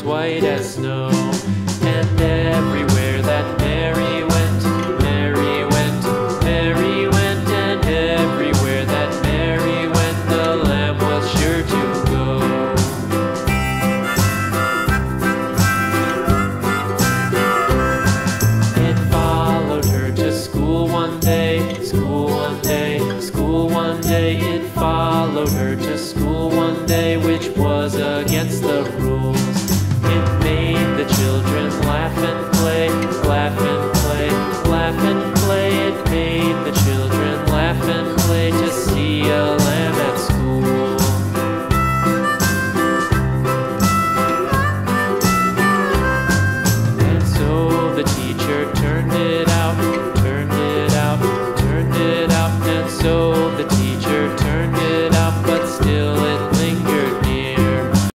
was white as snow. And everywhere that Mary went, Mary went, Mary went, and everywhere that Mary went, the lamb was sure to go. It followed her to school one day, school one day, school one day. It followed her to school one day, which was against the rules. It made the children laugh and play, laugh and play, laugh and play. It made the children laugh and play to see a lamb at school. And so the teacher turned it out,